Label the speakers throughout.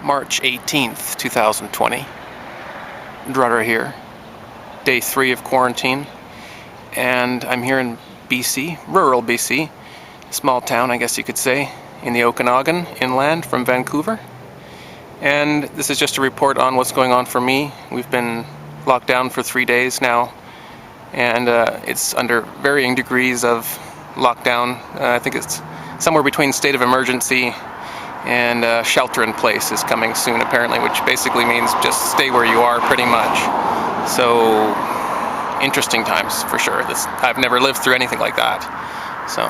Speaker 1: March 18th, 2020. Drutter here. Day 3 of quarantine. And I'm here in BC, rural BC. Small town, I guess you could say, in the Okanagan, inland from Vancouver. And this is just a report on what's going on for me. We've been locked down for 3 days now. And it's under varying degrees of lockdown. I think it's somewhere between state of emergency and shelter in place is coming soon apparently, which basically means just stay where you are pretty much. So interesting times for sure. I've never lived through anything like that. So,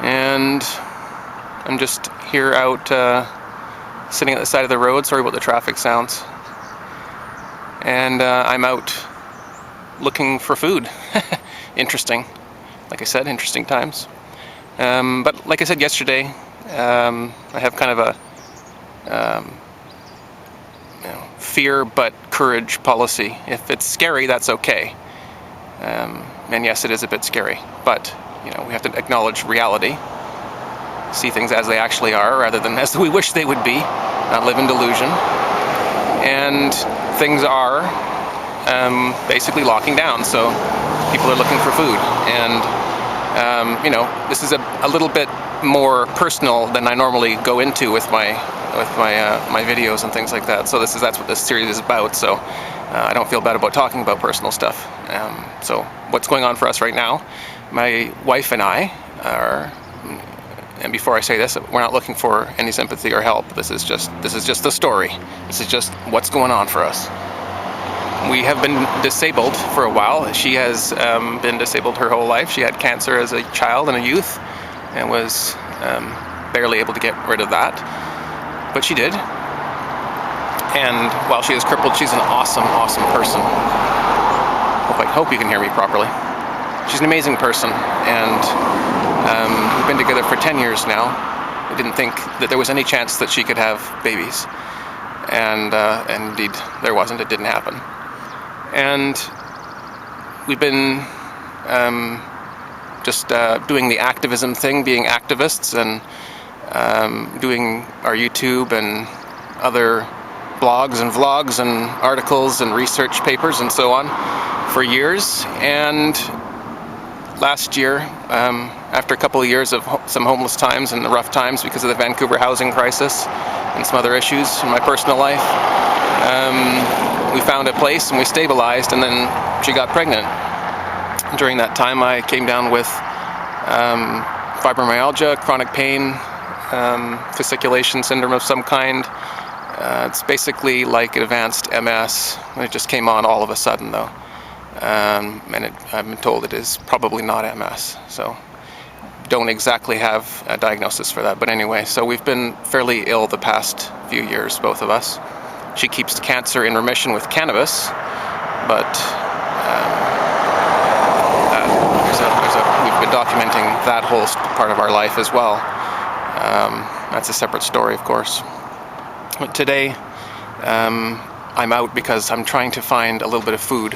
Speaker 1: and I'm just here out sitting at the side of the road. Sorry about the traffic sounds. And I'm out looking for food. Interesting. Like I said, interesting times. But like I said yesterday, I have kind of a fear but courage policy. If it's scary, that's okay. And yes, it is a bit scary, but we have to acknowledge reality, see things as they actually are rather than as we wish they would be, not live in delusion. And things are basically locking down, so people are looking for food. And this is a little bit more personal than I normally go into with my videos and things like that. So that's what this series is about. So I don't feel bad about talking about personal stuff. So what's going on for us right now? My wife and I are, and before I say this, we're not looking for any sympathy or help. This is just the story. This is just what's going on for us. We have been disabled for a while. She has been disabled her whole life. She had cancer as a child and a youth and was barely able to get rid of that. But she did. And while she is crippled, she's an awesome, awesome person. I hope you can hear me properly. She's an amazing person. And we've been together for 10 years now. I didn't think that there was any chance that she could have babies. And indeed, there wasn't. It didn't happen. And we've been just doing the activism thing, being activists, and doing our YouTube and other blogs and vlogs and articles and research papers and so on for years. And last year, after a couple of years of some homeless times and the rough times because of the Vancouver housing crisis and some other issues in my personal life, we found a place and we stabilized, and then she got pregnant. During that time I came down with fibromyalgia, chronic pain, fasciculation syndrome of some kind. It's basically like advanced MS. It just came on all of a sudden though. And I've been told it is probably not MS. So don't exactly have a diagnosis for that. But anyway, so we've been fairly ill the past few years, both of us. She keeps cancer in remission with cannabis, but we've been documenting that whole part of our life as well. That's a separate story, of course. But today, I'm out because I'm trying to find a little bit of food,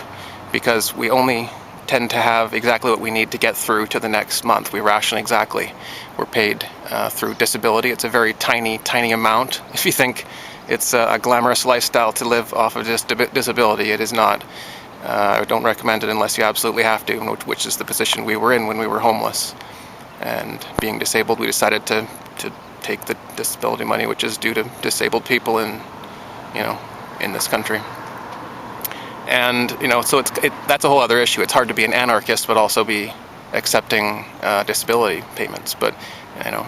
Speaker 1: because we only tend to have exactly what we need to get through to the next month. We ration exactly. We're paid through disability. It's a very tiny, tiny amount. If you think it's a glamorous lifestyle to live off of just disability, it is not. I don't recommend it unless you absolutely have to, which is the position we were in when we were homeless. And being disabled, we decided to take the disability money, which is due to disabled people in this country. And so that's a whole other issue. It's hard to be an anarchist but also be accepting disability payments. But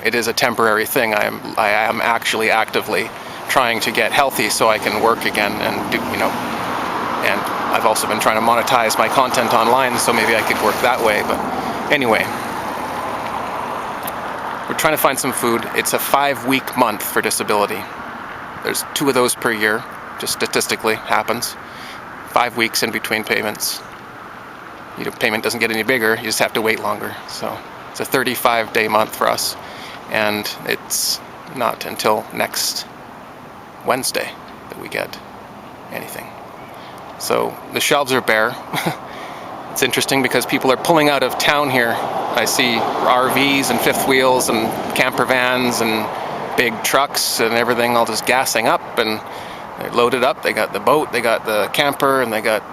Speaker 1: it is a temporary thing. I am actually actively trying to get healthy so I can work again and do, and I've also been trying to monetize my content online, so maybe I could work that way. But anyway, we're trying to find some food. It's a 5-week month for disability. There's 2 of those per year, just statistically happens. 5 weeks in between payments. Payment doesn't get any bigger, you just have to wait longer. So it's a 35-day month for us, and it's not until next Wednesday that we get anything. So the shelves are bare. It's interesting because people are pulling out of town here. I see RVs and fifth wheels and camper vans and big trucks and everything all just gassing up, and they're loaded up. They got the boat, they got the camper, and they got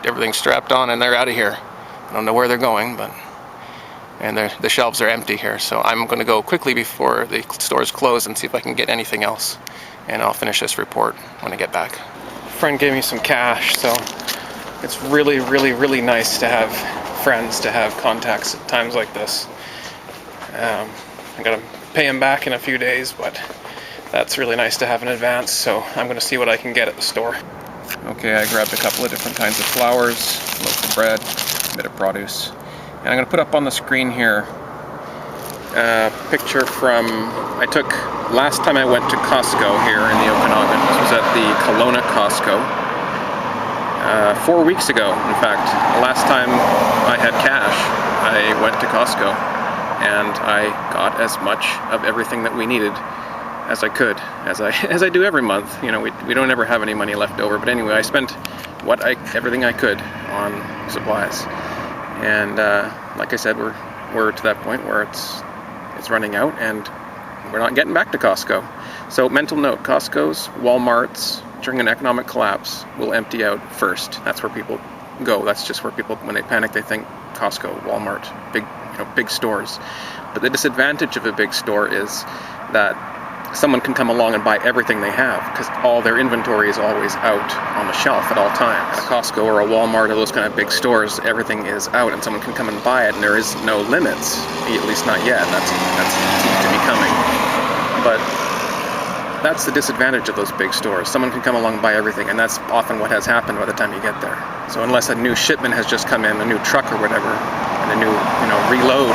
Speaker 1: everything strapped on, and they're out of here. I don't know where they're going, but and the shelves are empty here. So I'm going to go quickly before the stores close and see if I can get anything else, and I'll finish this report when I get back. A friend gave me some cash, so it's really, really, really nice to have friends, to have contacts at times like this. I gotta pay him back in a few days, but that's really nice to have in advance, so I'm going to see what I can get at the store. Okay, I grabbed a couple of different kinds of flours, a loaf of bread, a bit of produce. And I'm going to put up on the screen here a picture from, I took last time I went to Costco here in the Okanagan. This was at the Kelowna Costco. 4 weeks ago, in fact. The last time I had cash, I went to Costco and I got as much of everything that we needed as I could, as I do every month. You know, we don't ever have any money left over, but anyway, I spent everything I could on supplies. And like I said, we're to that point where it's running out, and we're not getting back to Costco. So mental note: Costco's, Walmart's during an economic collapse will empty out first. That's where people go. That's just where people, when they panic, they think Costco, Walmart, big stores. But the disadvantage of a big store is that someone can come along and buy everything they have, because all their inventory is always out on the shelf at all times. At a Costco or a Walmart or those kind of big stores, everything is out and someone can come and buy it, and there is no limits, at least not yet. That's seems to be coming. But that's the disadvantage of those big stores. Someone can come along and buy everything, and that's often what has happened by the time you get there. So unless a new shipment has just come in, a new truck or whatever, and a new reload,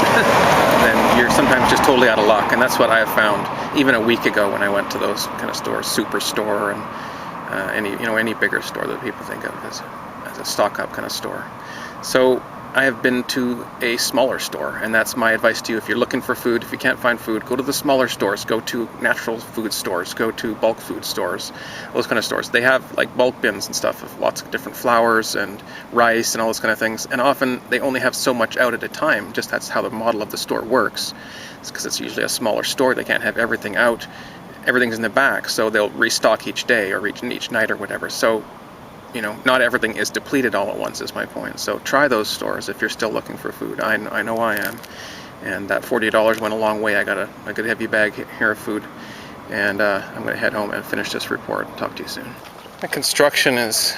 Speaker 1: then you're sometimes just totally out of luck. And that's what I have found even a week ago when I went to those kind of stores, Superstore and any bigger store that people think of as a stock up kind of store. So I have been to a smaller store, and that's my advice to you. If you're looking for food, if you can't find food, go to the smaller stores, go to natural food stores, go to bulk food stores, those kind of stores. They have like bulk bins and stuff of lots of different flours and rice and all those kind of things, and often they only have so much out at a time. Just that's how the model of the store works. It's because it's usually a smaller store. They can't have everything out. Everything's in the back, so they'll restock each day or each night or whatever. So not everything is depleted all at once, is my point. So try those stores if you're still looking for food. I know I am. And that $40 went a long way. I got a good heavy bag here of food. And I'm going to head home and finish this report. Talk to you soon. The construction is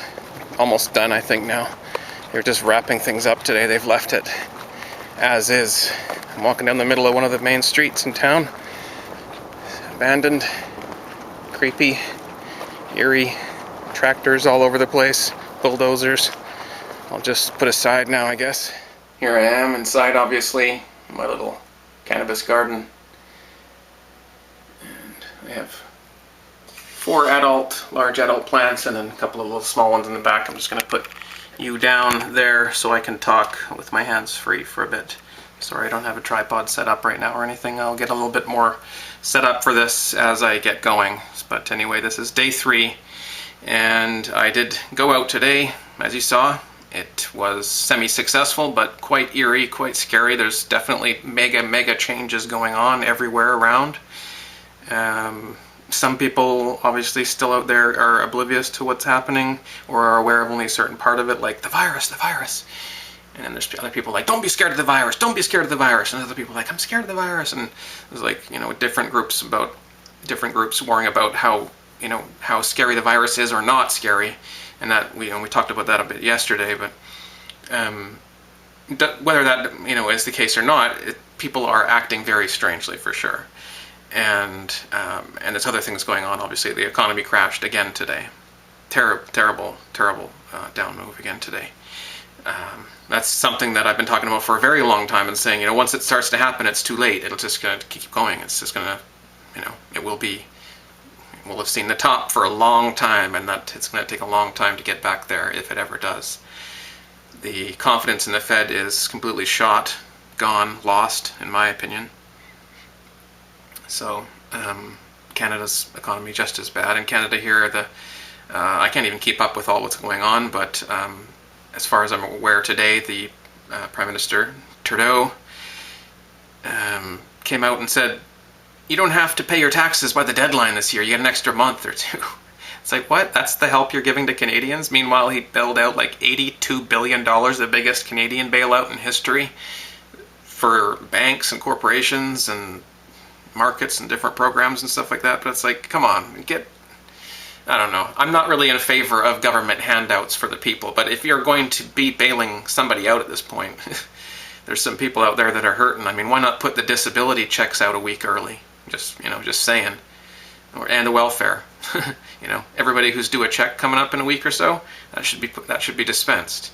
Speaker 1: almost done, I think, now. They're just wrapping things up today. They've left it as is. I'm walking down the middle of one of the main streets in town. Abandoned, creepy, eerie. Tractors all over the place, bulldozers. I'll just put aside now, I guess. Here I am inside, obviously, my little cannabis garden. And I have 4 large adult plants, and then a couple of little small ones in the back. I'm just going to put you down there so I can talk with my hands free for a bit. Sorry, I don't have a tripod set up right now or anything. I'll get a little bit more set up for this as I get going. But anyway, this is day 3. And I did go out today, as you saw. It was semi-successful, but quite eerie, quite scary. There's definitely mega changes going on everywhere around. Some people obviously still out there are oblivious to what's happening or are aware of only a certain part of it, like the virus. And then there's other people like, don't be scared of the virus, don't be scared of the virus. And other people like, I'm scared of the virus. And there's like, different groups worrying about how scary the virus is or not scary, and that we talked about that a bit yesterday. But whether that is the case or not, people are acting very strangely for sure, and there's other things going on. Obviously, the economy crashed again today. Terrible down move again today. That's something that I've been talking about for a very long time and saying, once it starts to happen, it's too late. It'll just gonna keep going. It's just gonna, we'll have seen the top for a long time, and that it's going to take a long time to get back there if it ever does. The confidence in the Fed is completely shot, gone, lost, in my opinion. So Canada's economy just as bad. In Canada here, I can't even keep up with all what's going on, but as far as I'm aware today, the Prime Minister Trudeau came out and said you don't have to pay your taxes by the deadline this year. You get an extra month or two. It's like, what? That's the help you're giving to Canadians? Meanwhile, he bailed out like $82 billion, the biggest Canadian bailout in history, for banks and corporations and markets and different programs and stuff like that. But it's like, come on, I don't know. I'm not really in favor of government handouts for the people, but if you're going to be bailing somebody out at this point, there's some people out there that are hurting. I mean, why not put the disability checks out a week early? Just saying. And the welfare. Everybody who's due a check coming up in a week or so, that should be dispensed,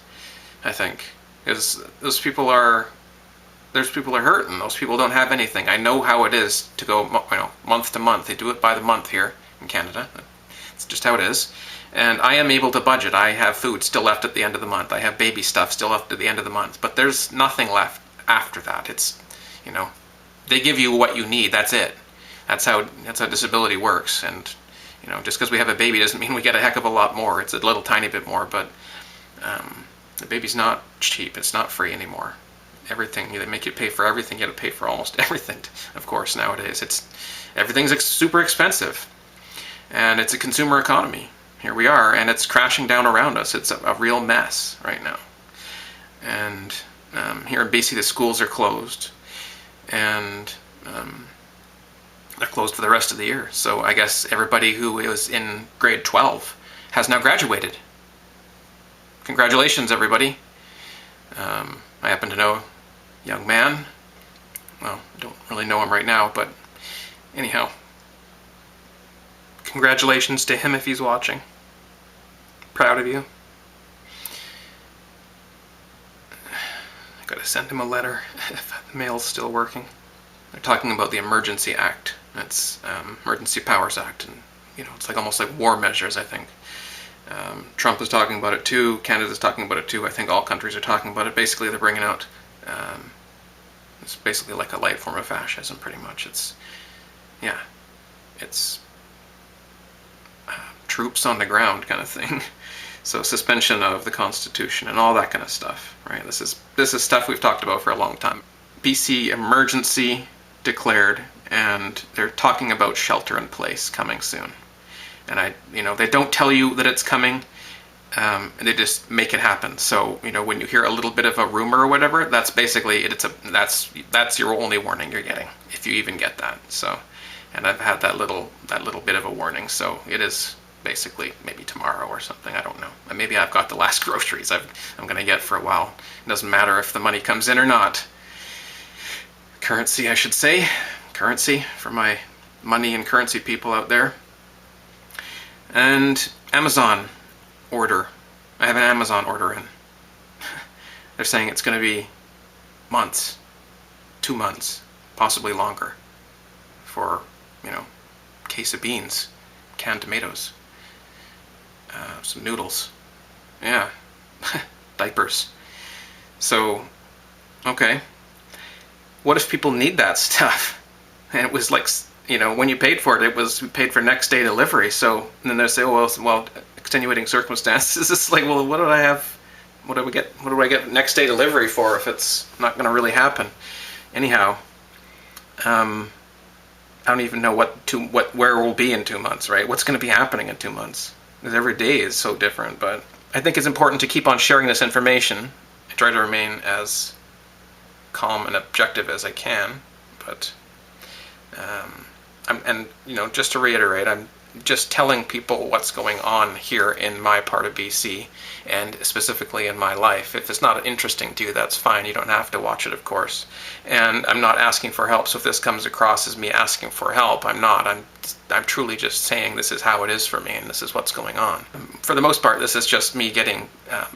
Speaker 1: I think, because those people are hurting. Those people don't have anything. I know how it is to go, month to month. They do it by the month here in Canada. It's just how it is. And I am able to budget. I have food still left at the end of the month. I have baby stuff still left at the end of the month. But there's nothing left after that. It's, they give you what you need. That's it. That's how disability works. And, just because we have a baby doesn't mean we get a heck of a lot more. It's a little tiny bit more, but the baby's not cheap. It's not free anymore. Everything, they make you pay for everything. You got to pay for almost everything, of course, nowadays. Everything's super expensive. And it's a consumer economy. Here we are, and it's crashing down around us. It's a real mess right now. And here in BC, the schools are closed. And they're closed for the rest of the year. So I guess everybody who was in grade 12 has now graduated. Congratulations, everybody. I happen to know a young man. Well, I don't really know him right now, but anyhow. Congratulations to him if he's watching. Proud of you. I gotta send him a letter if the mail's still working. They're talking about the Emergency Act. That's Emergency Powers Act, and it's like almost like war measures, I think. Trump is talking about it too. Canada's talking about it too. I think all countries are talking about it. Basically, they're bringing out. It's basically like a light form of fascism, pretty much. It's troops on the ground kind of thing. So suspension of the Constitution and all that kind of stuff, right? This is stuff we've talked about for a long time. BC emergency declared, and they're talking about shelter in place coming soon. And they don't tell you that it's coming. They just make it happen. So when you hear a little bit of a rumor or whatever, that's basically that's your only warning you're getting, if you even get that. So, and I've had that little bit of a warning. So it is basically maybe tomorrow or something. I don't know. Maybe I've got the last groceries I'm going to get for a while. It doesn't matter if the money comes in or not. Currency, I should say. Currency for my money and currency people out there. And Amazon order. I have an Amazon order in. They're saying it's going to be months, 2 months, possibly longer, for case of beans, canned tomatoes, some noodles, diapers. So, okay, what if people need that stuff? And it was like, when you paid for it, it was paid for next day delivery. So and then they say, well, extenuating circumstances. It's like, well, what do I have? What do I get next day delivery for if it's not going to really happen? Anyhow, I don't even know where we'll be in 2 months, right? What's going to be happening in 2 months? Because every day is so different. But I think it's important to keep on sharing this information. I try to remain as calm and objective as I can. But just to reiterate, I'm just telling people what's going on here in my part of BC, and specifically in my life. If it's not interesting to you, that's fine. You don't have to watch it, of course. And I'm not asking for help, so if this comes across as me asking for help, I'm not. I'm truly just saying this is how it is for me, and this is what's going on. For the most part, this is just me getting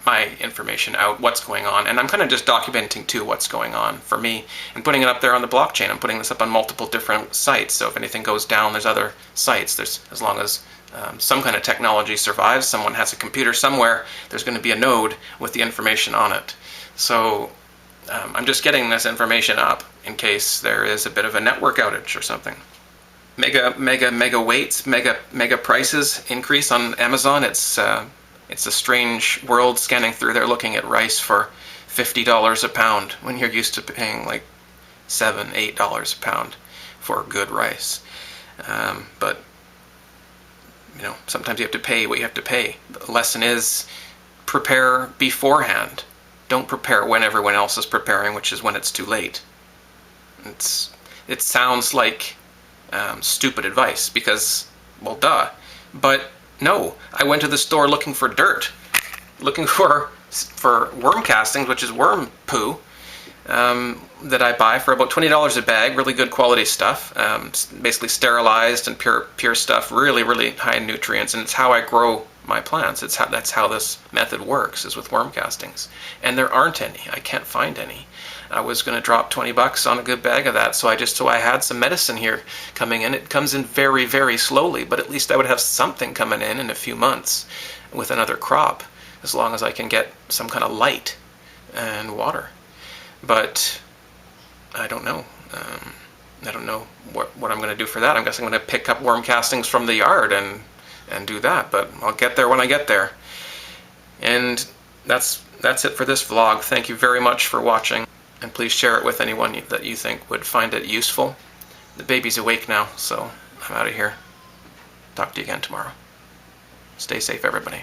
Speaker 1: my information out, what's going on, and I'm kind of just documenting too what's going on for me, and putting it up there on the blockchain. I'm putting this up on multiple different sites, so if anything goes down, there's other sites. As long as some kind of technology survives, someone has a computer somewhere, there's going to be a node with the information on it. So I'm just getting this information up in case there is a bit of a network outage or something. Mega weights, mega prices increase on Amazon. It's a strange world scanning through there, looking at rice for $50 a pound when you're used to paying like $7-8 a pound. for good rice. But sometimes you have to pay what you have to pay. The lesson is prepare beforehand. Don't prepare when everyone else is preparing, which is when it's too late. It sounds like stupid advice because, well, duh. But no, I went to the store looking for dirt, looking for worm castings, which is worm poo, that I buy for about $20 a bag. Really good quality stuff, basically sterilized and pure stuff. Really, really high in nutrients, and it's how I grow my plants. That's how this method works, is with worm castings. And there aren't any. I can't find any. I was going to drop $20 on a good bag of that, so I had some medicine here coming in. It comes in very, very slowly, but at least I would have something coming in a few months with another crop, as long as I can get some kind of light and water. But I don't know. I don't know what I'm going to do for that. I guess I'm going to pick up worm castings from the yard and do that, but I'll get there when I get there. And that's it for this vlog. Thank you very much for watching, and please share it with anyone that you think would find it useful. The baby's awake now, so I'm out of here. Talk to you again tomorrow. Stay safe, everybody.